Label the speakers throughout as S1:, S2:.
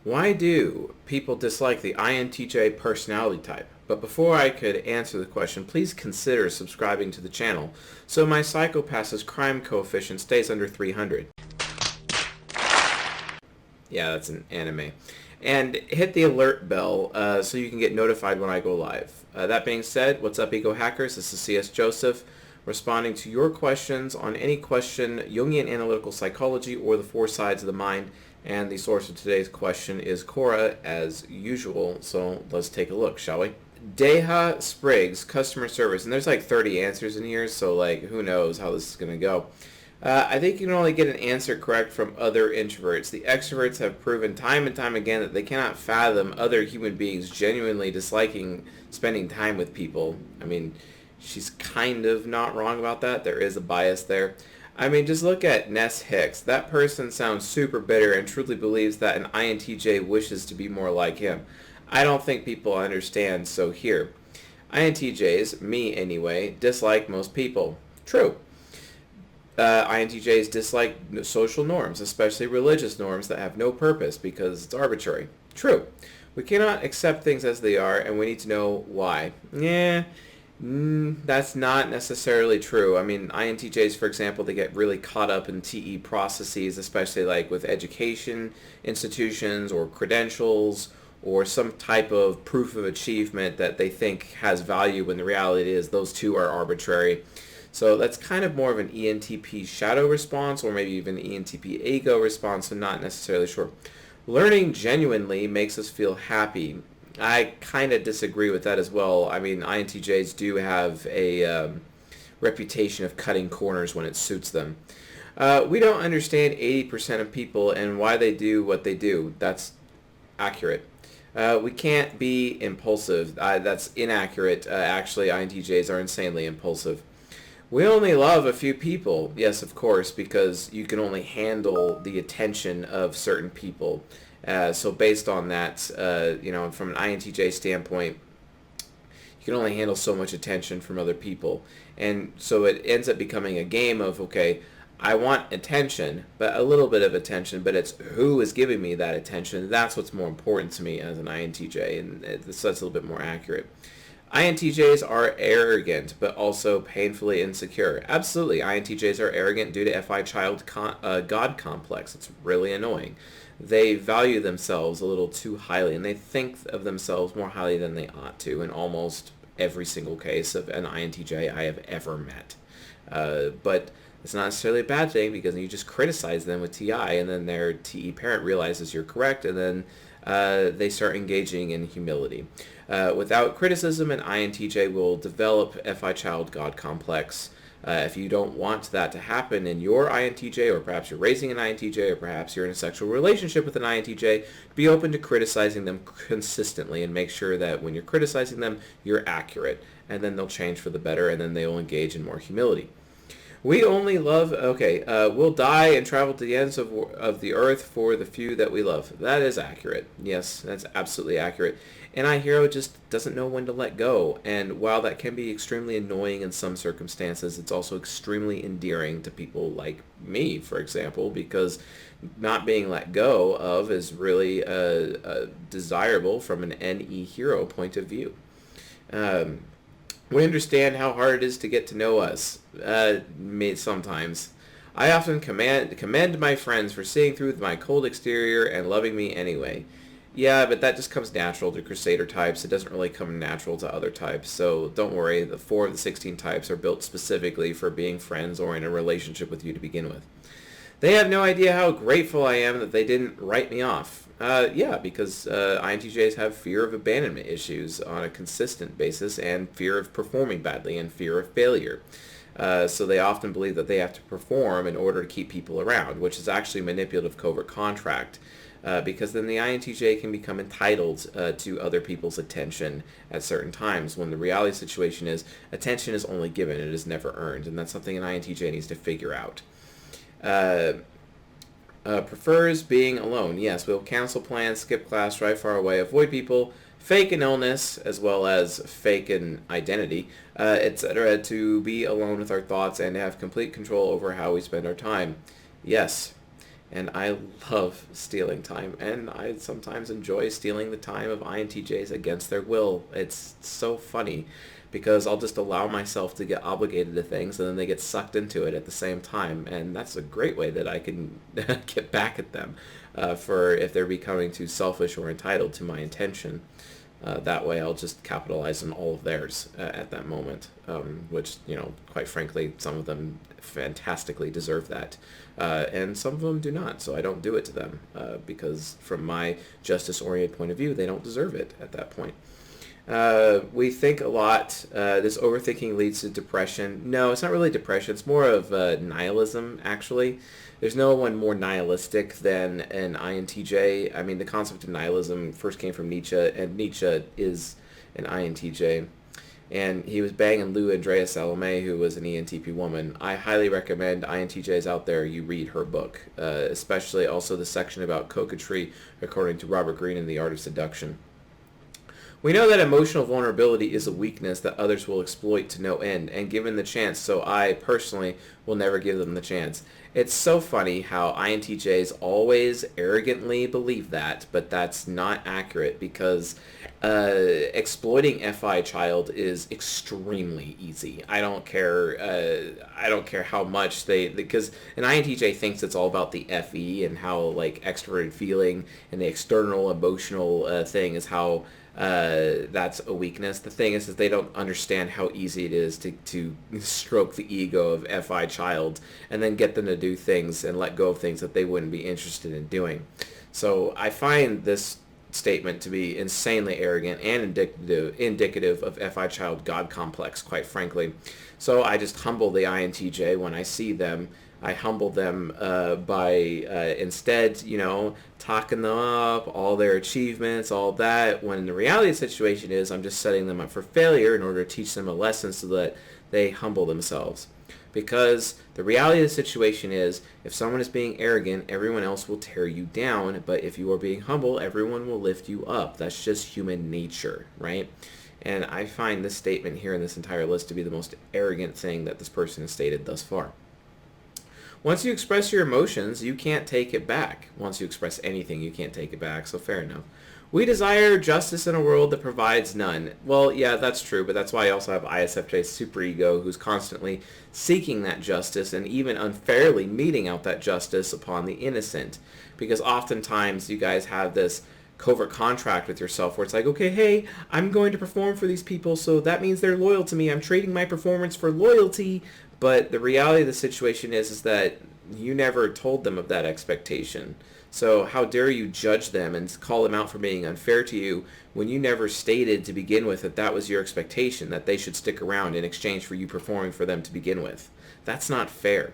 S1: Why do people dislike the INTJ personality type? But before I could answer the question, please consider subscribing to the channel so my psychopath's crime coefficient stays under 300. Yeah, that's an anime. And hit the alert bell so you can get notified when I go live. That being said, what's up, Ego Hackers? This is C.S. Joseph, responding to your questions on any question, Jungian analytical psychology, or the four sides of the mind. And the source of today's question is Quora, as usual. So let's take a look, shall we? Deha Spriggs, customer service. And there's like 30 answers in here, so like who knows how this is going to go. I think you can only get an answer correct from other introverts. The extroverts have proven time and time again that they cannot fathom other human beings genuinely disliking spending time with people. I mean, she's kind of not wrong about that. There is a bias there. I mean, just look at Ness Hicks. That person sounds super bitter and truly believes that an INTJ wishes to be more like him. I don't think people understand, so here. INTJs, me anyway, dislike most people. True. INTJs dislike social norms, especially religious norms that have no purpose because it's arbitrary. True. We cannot accept things as they are, and we need to know why. That's not necessarily true. I mean, INTJs, for example, they get really caught up in TE processes, especially like with education institutions or credentials or some type of proof of achievement that they think has value when the reality is those two are arbitrary. So that's kind of more of an ENTP shadow response, or maybe even ENTP ego response. I'm not necessarily sure. Learning genuinely makes us feel happy. I kind of disagree with that as well. I mean, INTJs do have a reputation of cutting corners when it suits them. We don't understand 80% of people and why they do what they do. That's accurate. We can't be impulsive. That's inaccurate. Actually, INTJs are insanely impulsive. We only love a few people. Yes, of course, because you can only handle the attention of certain people. So based on that, from an INTJ standpoint, you can only handle so much attention from other people. And so it ends up becoming a game of, okay, I want attention, but a little bit of attention, but it's who is giving me that attention. That's what's more important to me as an INTJ, and that's a little bit more accurate. INTJs are arrogant, but also painfully insecure. Absolutely, INTJs are arrogant due to FI child God complex. It's really annoying. They value themselves a little too highly, and they think of themselves more highly than they ought to in almost every single case of an INTJ I have ever met. But it's not necessarily a bad thing, because you just criticize them with TI, and then their TE parent realizes you're correct, and then they start engaging in humility. Without criticism, an INTJ will develop FI child God complex. If you don't want that to happen in your INTJ, or perhaps you're raising an INTJ, or perhaps you're in a sexual relationship with an INTJ, be open to criticizing them consistently and make sure that when you're criticizing them, you're accurate. And then they'll change for the better, and then they will engage in more humility. We only love, we'll die and travel to the ends of the earth for the few that we love. That is accurate. Yes, that's absolutely accurate. And our hero just doesn't know when to let go. And while that can be extremely annoying in some circumstances, it's also extremely endearing to people like me, for example, because not being let go of is really desirable from an NE hero point of view. We understand how hard it is to get to know us, sometimes. I often commend my friends for seeing through my cold exterior and loving me anyway. Yeah, but that just comes natural to Crusader types. It doesn't really come natural to other types. So don't worry, the 4 of the 16 types are built specifically for being friends or in a relationship with you to begin with. They have no idea how grateful I am that they didn't write me off. Because INTJs have fear of abandonment issues on a consistent basis, and fear of performing badly, and fear of failure. So they often believe that they have to perform in order to keep people around, which is actually manipulative covert contract. Because then the INTJ can become entitled to other people's attention at certain times, when the reality situation is attention is only given, it is never earned, and that's something an INTJ needs to figure out. Prefers being alone. Yes, we'll cancel plans, skip class, drive far away, avoid people, fake an illness, as well as fake an identity, etc., to be alone with our thoughts and have complete control over how we spend our time. Yes. And I love stealing time, and I sometimes enjoy stealing the time of INTJs against their will. It's so funny because I'll just allow myself to get obligated to things and then they get sucked into it at the same time. And that's a great way that I can get back at them for if they're becoming too selfish or entitled to my intention. That way I'll just capitalize on all of theirs at that moment, which, quite frankly, some of them fantastically deserve that. And some of them do not, so I don't do it to them because from my justice-oriented point of view, they don't deserve it at that point. We think a lot. This overthinking leads to depression. No, it's not really depression. It's more of nihilism, actually. There's no one more nihilistic than an INTJ. I mean, the concept of nihilism first came from Nietzsche, and Nietzsche is an INTJ. And he was banging Lou Andrea Salome, who was an ENTP woman. I highly recommend INTJs out there, you read her book, especially also the section about coquetry, according to Robert Greene in The Art of Seduction. We know that emotional vulnerability is a weakness that others will exploit to no end, and given the chance, so I personally will never give them the chance. It's so funny how INTJs always arrogantly believe that, but that's not accurate because exploiting FI child is extremely easy. I don't care how much because an INTJ thinks it's all about the FE and how like extroverted feeling and the external emotional thing is how that's a weakness. The thing is that they don't understand how easy it is to stroke the ego of FI child and then get them to do things and let go of things that they wouldn't be interested in doing. So I find this statement to be insanely arrogant and indicative of FI child God complex, quite frankly. So I just humble the INTJ when I see them. I humble them by instead, talking them up, all their achievements, all that, when the reality of the situation is I'm just setting them up for failure in order to teach them a lesson so that they humble themselves. Because the reality of the situation is if someone is being arrogant, everyone else will tear you down, but if you are being humble, everyone will lift you up. That's just human nature, right? And I find this statement here in this entire list to be the most arrogant thing that this person has stated thus far. Once you express your emotions, you can't take it back. Once you express anything, you can't take it back, so fair enough. We desire justice in a world that provides none. Well, yeah, that's true, but that's why I also have ISFJ superego, who's constantly seeking that justice and even unfairly meting out that justice upon the innocent. Because oftentimes you guys have this covert contract with yourself where it's like, okay, hey, I'm going to perform for these people, so that means they're loyal to me. I'm trading my performance for loyalty. But the reality of the situation is that you never told them of that expectation. So how dare you judge them and call them out for being unfair to you when you never stated to begin with that that was your expectation, that they should stick around in exchange for you performing for them to begin with. That's not fair.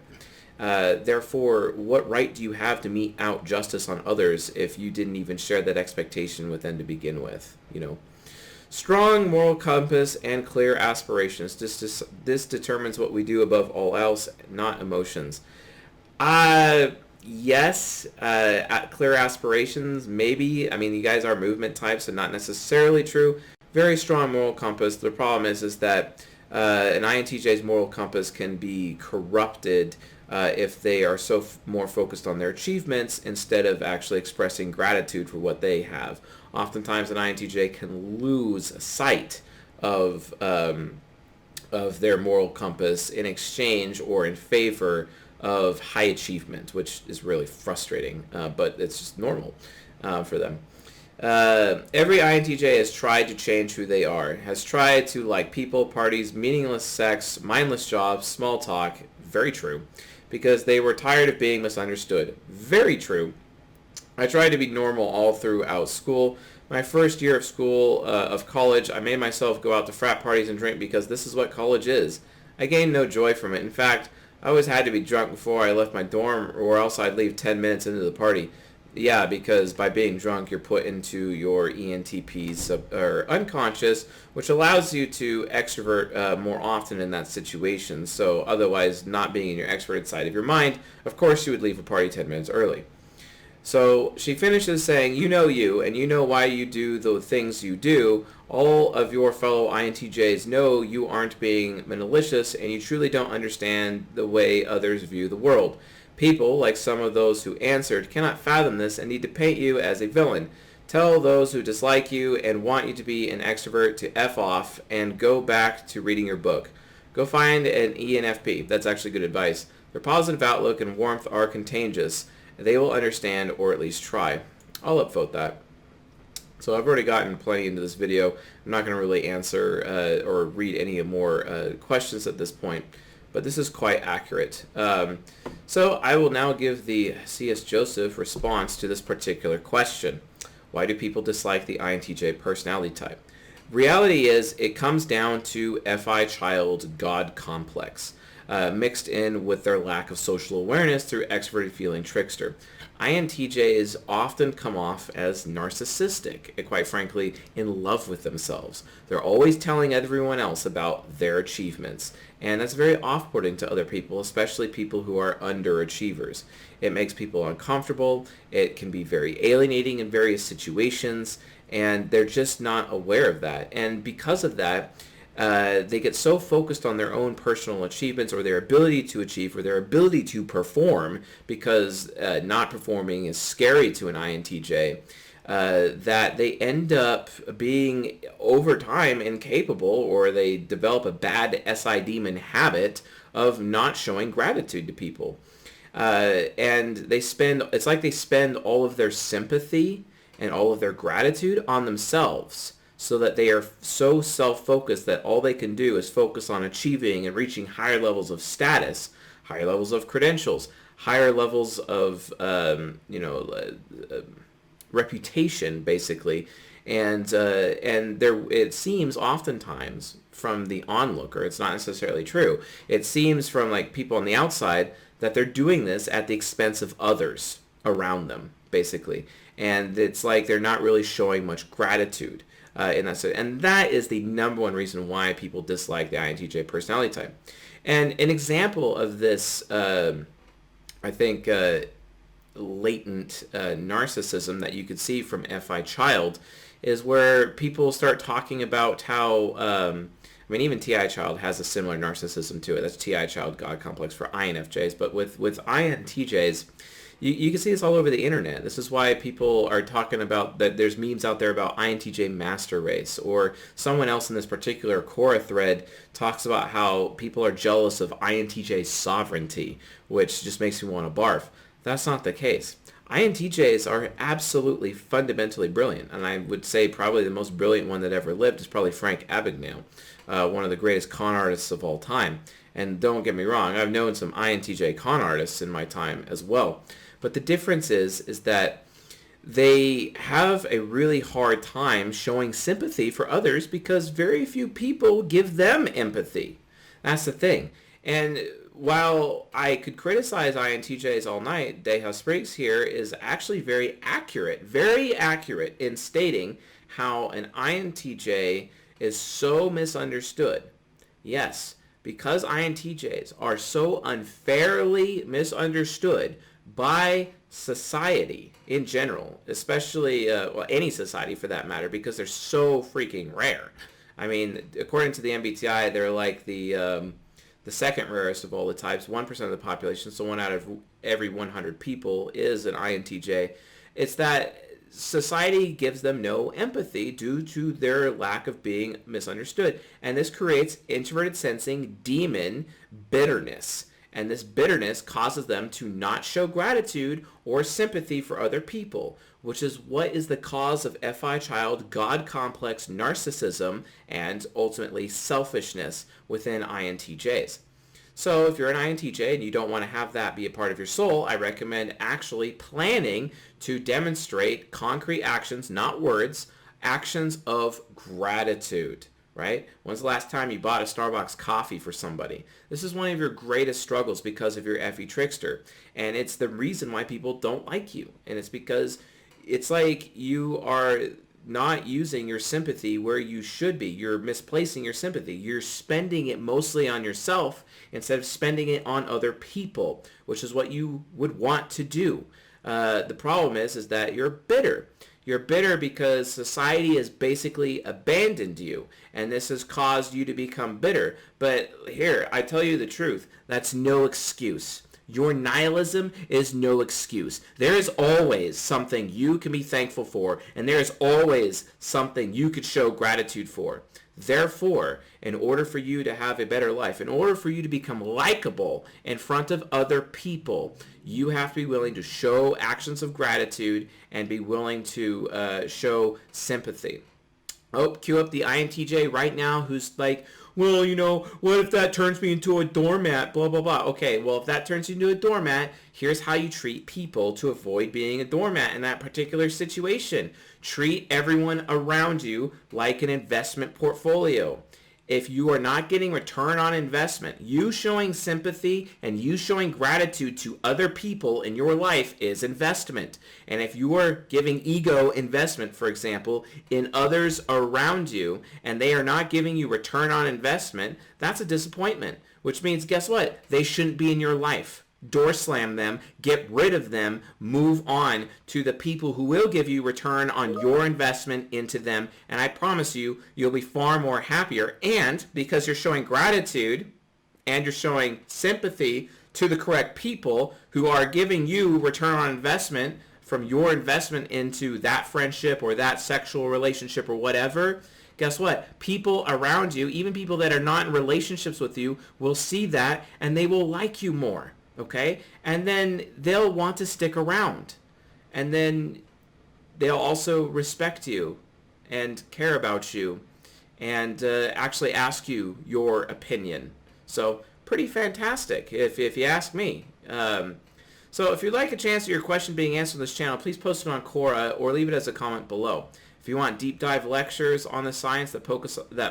S1: Therefore, what right do you have to mete out justice on others if you didn't even share that expectation with them to begin with, Strong moral compass and clear aspirations. This determines what we do above all else, not emotions. Yes, clear aspirations, maybe. I mean, you guys are movement types, so not necessarily true. Very strong moral compass. The problem is that an INTJ's moral compass can be corrupted if they are more focused on their achievements instead of actually expressing gratitude for what they have. Oftentimes, an INTJ can lose sight of their moral compass in exchange or in favor of high achievement, which is really frustrating, but it's just normal for them. Every INTJ has tried to change who they are, has tried to like people, parties, meaningless sex, mindless jobs, small talk. Very true. Because they were tired of being misunderstood. Very true. I tried to be normal all throughout school. My first year of college, I made myself go out to frat parties and drink because this is what college is. I gained no joy from it. In fact, I always had to be drunk before I left my dorm or else I'd leave 10 minutes into the party. Yeah, because by being drunk, you're put into your ENTP's or unconscious, which allows you to extrovert more often in that situation. So otherwise, not being in your extroverted side of your mind, of course you would leave a party 10 minutes early. So she finishes saying, you know you, and you know why you do the things you do. All of your fellow INTJs know you aren't being malicious, and you truly don't understand the way others view the world. People, like some of those who answered, cannot fathom this and need to paint you as a villain. Tell those who dislike you and want you to be an extrovert to F off and go back to reading your book. Go find an ENFP. That's actually good advice. Their positive outlook and warmth are contagious. They will understand, or at least try. I'll upvote that. So I've already gotten plenty into this video. I'm not going to really answer or read any more questions at this point, but this is quite accurate. So I will now give the C.S. Joseph response to this particular question. Why do people dislike the INTJ personality type? Reality is it comes down to FI child God complex, mixed in with their lack of social awareness through extroverted feeling trickster. INTJs often come off as narcissistic and, quite frankly, in love with themselves. They're always telling everyone else about their achievements, and that's very off-putting to other people, especially people who are underachievers. It makes people uncomfortable. It can be very alienating in various situations, and they're just not aware of that. And because of that, they get so focused on their own personal achievements or their ability to achieve or their ability to perform, because not performing is scary to an INTJ, that they end up being over time incapable, or they develop a bad SI demon habit of not showing gratitude to people. And it's like they spend all of their sympathy and all of their gratitude on themselves, so that they are so self-focused that all they can do is focus on achieving and reaching higher levels of status, higher levels of credentials, higher levels of reputation, basically. And it seems oftentimes from the onlooker, it's not necessarily true, it seems from like people on the outside that they're doing this at the expense of others around them, basically. And it's like they're not really showing much gratitude. In that sense. And that is the number one reason why people dislike the INTJ personality type. And an example of this, I think, latent narcissism that you could see from FI child is where people start talking about how, even TI child has a similar narcissism to it. That's TI child God complex for INFJs. But with INTJs, you can see this all over the internet. This is why people are talking about that. There's memes out there about INTJ master race, or someone else in this particular Quora thread talks about how people are jealous of INTJ sovereignty, which just makes me want to barf. That's not the case. INTJs are absolutely fundamentally brilliant, and I would say probably the most brilliant one that ever lived is probably Frank Abagnale, one of the greatest con artists of all time. And don't get me wrong, I've known some INTJ con artists in my time as well. But the difference is that they have a really hard time showing sympathy for others because very few people give them empathy. That's the thing. And while I could criticize INTJs all night, Deha Spriggs here is actually very accurate in stating how an INTJ is so misunderstood. Yes, because INTJs are so unfairly misunderstood by society in general, especially any society for that matter, because they're so freaking rare. I mean, according to the MBTI, they're like the second rarest of all the types, 1% of the population, so 1 out of every 100 people is an INTJ. It's that society gives them no empathy due to their lack of being misunderstood. And this creates introverted sensing demon bitterness. And this bitterness causes them to not show gratitude or sympathy for other people, which is what is the cause of FI child God complex narcissism and ultimately selfishness within INTJs. So if you're an INTJ and you don't want to have that be a part of your soul, I recommend actually planning to demonstrate concrete actions, not words, actions of gratitude. Right? When's the last time you bought a Starbucks coffee for somebody? This is one of your greatest struggles because of your FE trickster. And it's the reason why people don't like you. And it's because it's like you are not using your sympathy where you should be. You're misplacing your sympathy. You're spending it mostly on yourself instead of spending it on other people, which is what you would want to do. The problem is that you're bitter. You're bitter because society has basically abandoned you, and this has caused you to become bitter. But here, I tell you the truth, that's no excuse. Your nihilism is no excuse. There is always something you can be thankful for, and there is always something you could show gratitude for. Therefore, in order for you to have a better life, in order for you to become likable in front of other people, you have to be willing to show actions of gratitude and be willing to show sympathy. Oh, cue up the INTJ right now who's like, well, you know, what if that turns me into a doormat, blah, blah, blah. Okay, well, if that turns you into a doormat, here's how you treat people to avoid being a doormat in that particular situation. Treat everyone around you like an investment portfolio. If you are not getting return on investment, you showing sympathy and you showing gratitude to other people in your life is investment. And if you are giving ego investment, for example, in others around you, and they are not giving you return on investment, that's a disappointment. Which means, guess what? They shouldn't be in your life. Door slam them, get rid of them, move on to the people who will give you return on your investment into them. And I promise you, you'll be far more happier. And because you're showing gratitude and you're showing sympathy to the correct people who are giving you return on investment from your investment into that friendship or that sexual relationship or whatever, guess what? People around you, even people that are not in relationships with you, will see that and they will like you more. Okay? And then they'll want to stick around. And then they'll also respect you and care about you and actually ask you your opinion. So pretty fantastic if you ask me. So if you'd like a chance of your question being answered on this channel, please post it on Quora or leave it as a comment below. If you want deep dive lectures on the science that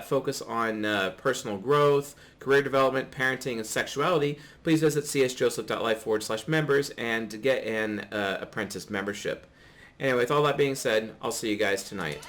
S1: focus on personal growth, career development, parenting, and sexuality, please visit csjoseph.life/members and get an apprentice membership. Anyway, with all that being said, I'll see you guys tonight.